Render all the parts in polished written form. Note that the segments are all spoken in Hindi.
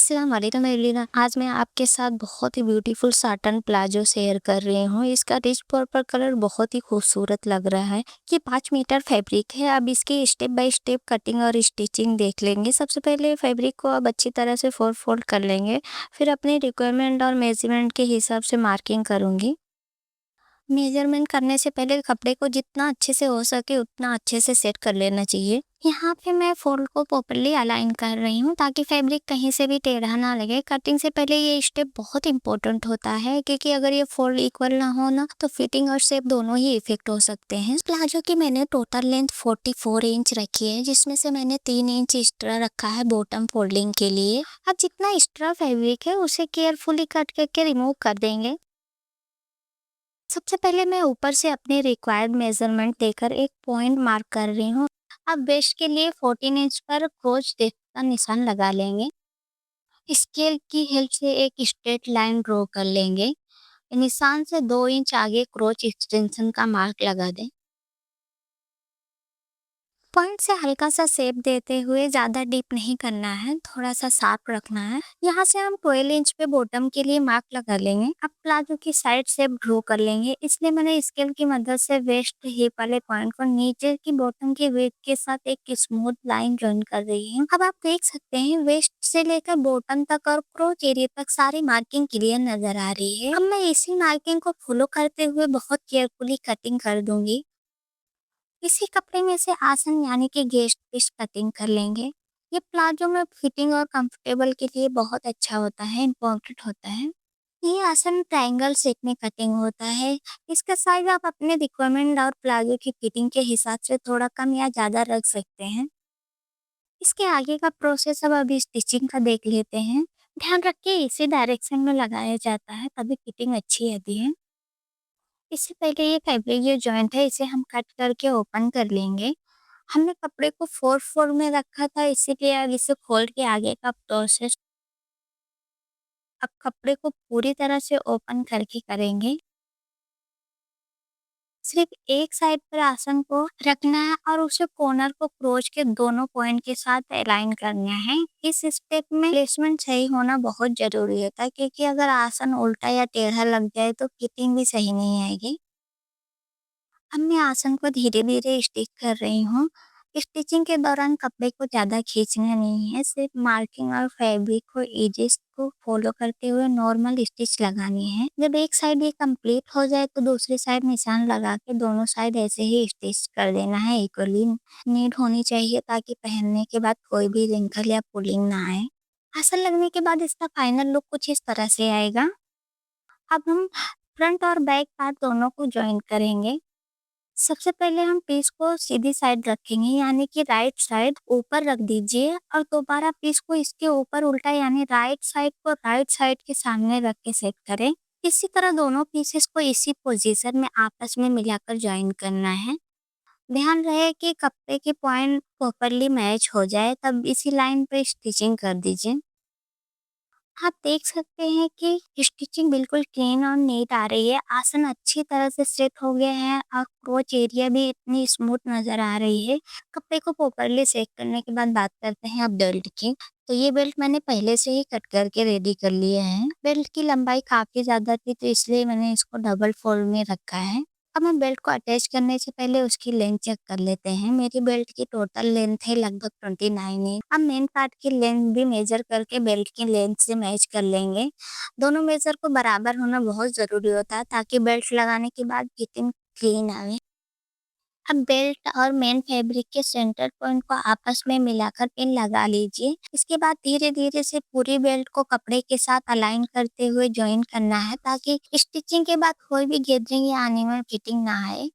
अस्सलाम वालेकुम एवरीवन। आज मैं आपके साथ बहुत ही ब्यूटीफुल साटन प्लाजो शेयर कर रही हूँ। इसका रिच पर्पल कलर बहुत ही खूबसूरत लग रहा है। ये 5 मीटर फैब्रिक है। अब इसकी स्टेप बाय स्टेप कटिंग और स्टिचिंग देख लेंगे। सबसे पहले फैब्रिक को अब अच्छी तरह से फोल्ड कर लेंगे। फिर अपने रिक्वायरमेंट और मेजरमेंट के हिसाब से मार्किंग करूँगी। मेजरमेंट करने से पहले कपड़े को जितना अच्छे से हो सके उतना अच्छे से सेट कर लेना चाहिए। यहाँ पे मैं फोल्ड को प्रॉपर्ली अलाइन कर रही हूँ ताकि फैब्रिक कहीं से भी टेढ़ा ना लगे। कटिंग से पहले ये स्टेप बहुत इंपॉर्टेंट होता है क्योंकि अगर ये फोल्ड इक्वल ना हो ना तो फिटिंग और शेप दोनों ही इफेक्ट हो सकते हैं। प्लाजो की मैंने टोटल लेंथ 44 इंच रखी है, जिसमें से मैंने 3 इंच एक्स्ट्रा रखा है बॉटम फोल्डिंग के लिए। अब जितना एक्स्ट्रा फैब्रिक है उसे केयरफुली कट करके रिमूव कर देंगे। सबसे पहले मैं ऊपर से अपने रिक्वायर्ड मेजरमेंट देकर एक पॉइंट मार्क कर रही हूँ। अब वेस्ट के लिए 14 इंच पर क्रोच डेप्थ का निशान लगा लेंगे। स्केल की हेल्प से एक स्ट्रेट लाइन ड्रॉ कर लेंगे। निशान से 2 इंच आगे क्रोच एक्सटेंशन का मार्क लगा दें। पॉइंट से हल्का सा शेप देते हुए ज़्यादा डीप नहीं करना है, थोड़ा सा शार्प रखना है। यहाँ से हम 12 इंच पे बॉटम के लिए मार्क लगा लेंगे। अब प्लाजो की साइड शेप ड्रॉ कर लेंगे, इसलिए मैंने स्केल की मदद से वेस्ट हिप वाले पॉइंट को नीचे की बॉटम के वेट के साथ एक स्मूथ लाइन जॉइन कर रही हूँ। अब आप देख सकते हैं वेस्ट से लेकर बॉटम तक और क्रोच एरिया तक सारी मार्किंग क्लियर नजर आ रही है। अब मैं इसी मार्किंग को फॉलो करते हुए बहुत केयरफुली कटिंग कर दूंगी। इसी कपड़े में से आसन यानी कि गेस्ट पीस कटिंग कर लेंगे। ये प्लाजो में फिटिंग और कंफर्टेबल के लिए बहुत अच्छा होता है, इम्पोर्टेंट होता है। ये आसन ट्रायंगल शेप में कटिंग होता है। इसका साइज आप अपने रिक्वायरमेंट और प्लाजो की फिटिंग के हिसाब से थोड़ा कम या ज़्यादा रख सकते हैं। इसके आगे का प्रोसेस अब अभी स्टिचिंग का देख लेते हैं। ध्यान रखिए इसी डायरेक्शन में लगाया जाता है तभी फिटिंग अच्छी आती है। इससे पहले ये फैब्रिक जो जॉइंट है इसे हम कट करके ओपन कर लेंगे। हमने कपड़े को 4 में रखा था, इसीलिए अब इसे खोल के आगे का प्रोसेस अब कपड़े को पूरी तरह से ओपन करके करेंगे। सिर्फ एक साइड पर आसन को रखना है और उसे कॉर्नर को क्रोच के दोनों पॉइंट के साथ अलाइन करना है। इस स्टेप में प्लेसमेंट सही होना बहुत जरूरी होता है क्योंकि अगर आसन उल्टा या टेढ़ा लग जाए तो फिटिंग भी सही नहीं आएगी। अब मैं आसन को धीरे-धीरे स्टिच कर रही हूँ। स्टिचिंग के दौरान कपड़े को ज़्यादा खींचना नहीं है, सिर्फ मार्किंग और फैब्रिक को एजेस को फॉलो करते हुए नॉर्मल स्टिच लगानी है। जब एक साइड ये कंप्लीट हो जाए तो दूसरी साइड निशान लगा के दोनों साइड ऐसे ही स्टिच कर देना है। इक्वली नीट होनी चाहिए ताकि पहनने के बाद कोई भी रिंकल या पुलिंग ना आए। आसन लगने के बाद इसका फाइनल लुक कुछ इस तरह से आएगा। अब हम फ्रंट और बैक पार्ट दोनों को जॉइन करेंगे। सबसे पहले हम पीस को सीधी साइड रखेंगे यानी कि राइट साइड ऊपर रख दीजिए और दोबारा पीस को इसके ऊपर उल्टा यानी राइट साइड को राइट साइड के सामने रख के सेट करें। इसी तरह दोनों पीसेस को इसी पोजीशन में आपस में मिलाकर ज्वाइन करना है। ध्यान रहे कि कपड़े के पॉइंट प्रॉपरली मैच हो जाए, तब इसी लाइन पर स्टिचिंग कर दीजिए। आप देख सकते हैं कि स्टिचिंग बिल्कुल क्लीन और नीट आ रही है। आसन अच्छी तरह से सेट हो गए हैं और क्रोच एरिया भी इतनी स्मूथ नजर आ रही है। कपड़े को प्रॉपरली सेट करने के बाद बात करते हैं अब बेल्ट की। तो ये बेल्ट मैंने पहले से ही कट करके रेडी कर लिए हैं। बेल्ट की लंबाई काफी ज्यादा थी तो इसलिए मैंने इसको डबल फोल्ड में रखा है। अब हम बेल्ट को अटैच करने से पहले उसकी लेंथ चेक कर लेते हैं। मेरी बेल्ट की टोटल लेंथ है लगभग 29 इंच। अब मेन पार्ट की लेंथ भी मेजर करके बेल्ट की लेंथ से मैच कर लेंगे। दोनों मेजर को बराबर होना बहुत जरूरी होता है ताकि बेल्ट लगाने के बाद फिटिंग क्लीन आए। अब बेल्ट और मेन फैब्रिक के सेंटर पॉइंट को आपस में मिलाकर पिन लगा लीजिए। इसके बाद धीरे धीरे से पूरी बेल्ट को कपड़े के साथ अलाइन करते हुए ज्वाइन करना है ताकि स्टिचिंग के बाद कोई भी गैदरिंग या एनिमल फिटिंग ना आए।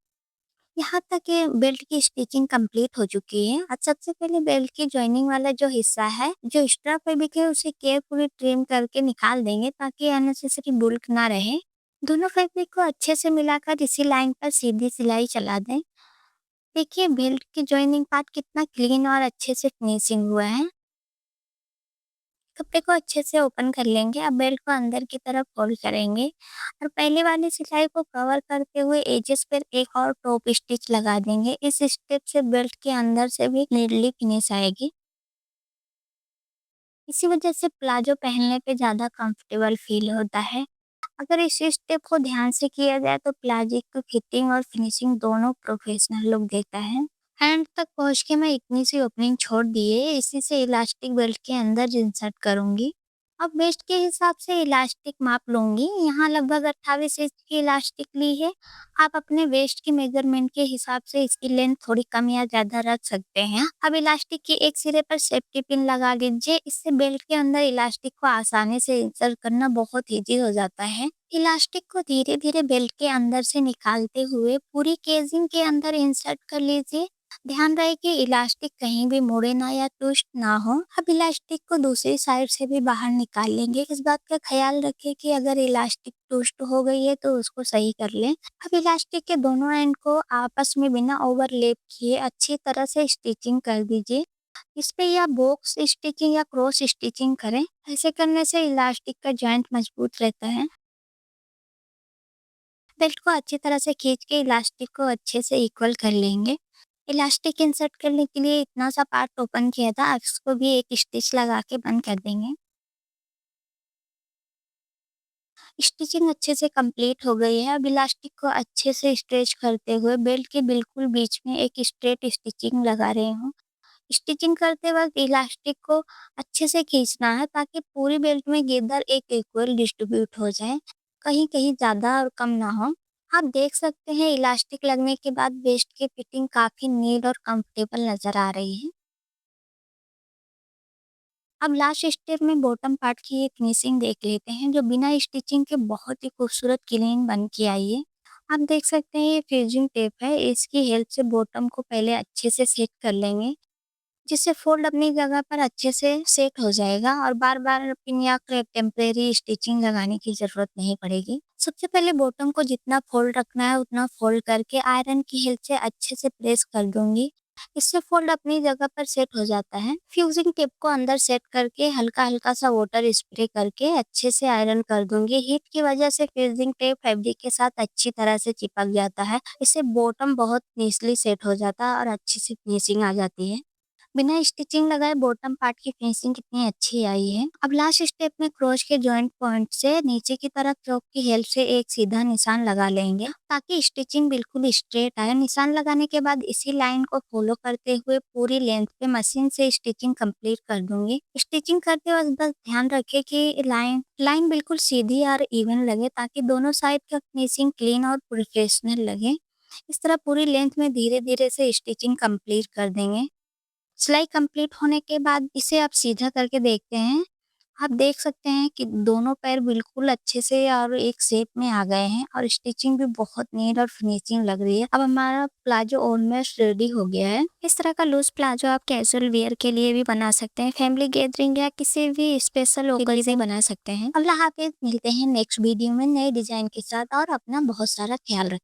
यहाँ तक ये बेल्ट की स्टिचिंग कंप्लीट हो चुकी है। अब सबसे पहले बेल्ट की जॉइनिंग वाला जो हिस्सा है, जो एक्स्ट्रा फैब्रिक है उसे केयरफुली ट्रिम करके निकाल देंगे ताकि अननेसेसरी बुल्क ना रहे। दोनों फैब्रिक को अच्छे से मिलाकर इसी लाइन पर सीधी सिलाई चला दें। देखिए बेल्ट की जॉइनिंग पार्ट कितना क्लीन और अच्छे से फिनिशिंग हुआ है। कपड़े को अच्छे से ओपन कर लेंगे। अब बेल्ट को अंदर की तरफ फोल्ड करेंगे और पहले वाली सिलाई को कवर करते हुए एजेस पर एक और टॉप स्टिच लगा देंगे। इस स्टेप से बेल्ट के अंदर से भी नीडली फिनिश आएगी। इसी वजह से प्लाजो पहनने पे ज़्यादा कंफर्टेबल फील होता है। अगर इस स्टेप को ध्यान से किया जाए तो प्लाजो की फिटिंग और फिनिशिंग दोनों प्रोफेशनल लुक देता है। हैंड तक पहुँच के मैं इतनी सी ओपनिंग छोड़ दी है, इसी से इलास्टिक बेल्ट के अंदर इंसर्ट करूँगी। अब वेस्ट के हिसाब से इलास्टिक माप लूँगी, यहाँ लगभग 28 इंच की इलास्टिक ली है। आप अपने वेस्ट की मेजरमेंट के हिसाब से इसकी लेंथ थोड़ी कम या ज़्यादा रख सकते हैं। अब इलास्टिक की एक सिरे पर सेफ्टी पिन लगा लीजिए, इससे बेल्ट के अंदर इलास्टिक को आसानी से इंसर्ट करना बहुत ईजी हो जाता है। इलास्टिक को धीरे-धीरे बेल्ट के अंदर से निकालते हुए पूरी केजिंग के अंदर इंसर्ट कर लीजिए। ध्यान रहे कि इलास्टिक कहीं भी मुड़े ना या ट्विस्ट ना हो। अब इलास्टिक को दूसरी साइड से भी बाहर निकाल लेंगे। इस बात का ख्याल रखें कि अगर इलास्टिक ट्विस्ट हो गई है तो उसको सही कर लें। अब इलास्टिक के दोनों एंड को आपस में बिना ओवरलैप किए अच्छी तरह से स्टिचिंग कर दीजिए। इस पे या बॉक्स स्टिचिंग या क्रॉस स्टिचिंग करें। ऐसे करने से इलास्टिक का जॉइंट मजबूत रहता है। बेल्ट को अच्छी तरह से खींच के इलास्टिक को अच्छे से इक्वल कर लेंगे। इलास्टिक इंसर्ट करने के लिए इतना सा पार्ट ओपन किया था, अब इसको भी एक स्टिच लगा के बंद कर देंगे। स्टिचिंग अच्छे से कंप्लीट हो गई है। अब इलास्टिक को अच्छे से स्ट्रेच करते हुए बेल्ट के बिल्कुल बीच में एक स्ट्रेट स्टिचिंग लगा रही हूँ। स्टिचिंग करते वक्त इलास्टिक को अच्छे से खींचना है ताकि पूरी बेल्ट में गेदर एक इक्वल डिस्ट्रीब्यूट हो जाए, कहीं कहीं ज़्यादा और कम ना हो। आप देख सकते हैं इलास्टिक लगने के बाद वेस्ट की फिटिंग काफ़ी नीट और कंफर्टेबल नज़र आ रही है। अब लास्ट स्टेप में बॉटम पार्ट की एक फिनिशिंग देख लेते हैं जो बिना स्टिचिंग के बहुत ही खूबसूरत क्लीन बन के आई है। आप देख सकते हैं ये फ्यूजिंग टेप है, इसकी हेल्प से बॉटम को पहले अच्छे से सेट कर लेंगे, जिससे फोल्ड अपनी जगह पर अच्छे से सेट हो जाएगा और बार-बार पिन या टेम्परेरी स्टिचिंग लगाने की ज़रूरत नहीं पड़ेगी। सबसे पहले बॉटम को जितना फोल्ड रखना है उतना फोल्ड करके आयरन की हेल्प से अच्छे से प्रेस कर दूंगी। इससे फोल्ड अपनी जगह पर सेट हो जाता है। फ्यूजिंग टेप को अंदर सेट करके हल्का-हल्का सा वाटर स्प्रे करके अच्छे से आयरन कर दूंगी। हीट की वजह से फ्यूजिंग टेप फैब्रिक के साथ अच्छी तरह से चिपक जाता है। इससे बॉटम बहुत नीसली सेट हो जाता है और अच्छी सी फिनिशिंग आ जाती है। बिना स्टिचिंग लगाए बॉटम पार्ट की फिनिशिंग कितनी अच्छी आई है। अब लास्ट स्टेप में क्रोच के जॉइंट पॉइंट से नीचे की तरफ चौक की हेल्प से एक सीधा निशान लगा लेंगे ताकि स्टिचिंग बिल्कुल स्ट्रेट आए। निशान लगाने के बाद इसी लाइन को फॉलो करते हुए पूरी लेंथ पे मशीन से स्टिचिंग कंप्लीट कर दूंगी। स्टिचिंग करते वक्त बस ध्यान रखें कि लाइन लाइन बिल्कुल सीधी और इवन लगे ताकि दोनों साइड का फिनिशिंग क्लीन और प्रोफेशनल लगे। इस तरह पूरी लेंथ में धीरे धीरे से स्टिचिंग कंप्लीट कर देंगे। सिलाई कंप्लीट होने के बाद इसे आप सीधा करके देखते हैं। आप देख सकते हैं कि दोनों पैर बिल्कुल अच्छे से और एक शेप में आ गए हैं और स्टिचिंग भी बहुत नीट और फिनिशिंग लग रही है। अब हमारा प्लाजो ऑलमोस्ट रेडी हो गया है। इस तरह का लूज प्लाजो आप कैजुअल वेयर के लिए भी बना सकते हैं, फैमिली गैदरिंग या किसी भी स्पेशल ओकेजन से बना सकते हैं। अल्लाह हाफिज, मिलते हैं नेक्स्ट वीडियो में नए डिजाइन के साथ और अपना बहुत सारा ख्याल रखें।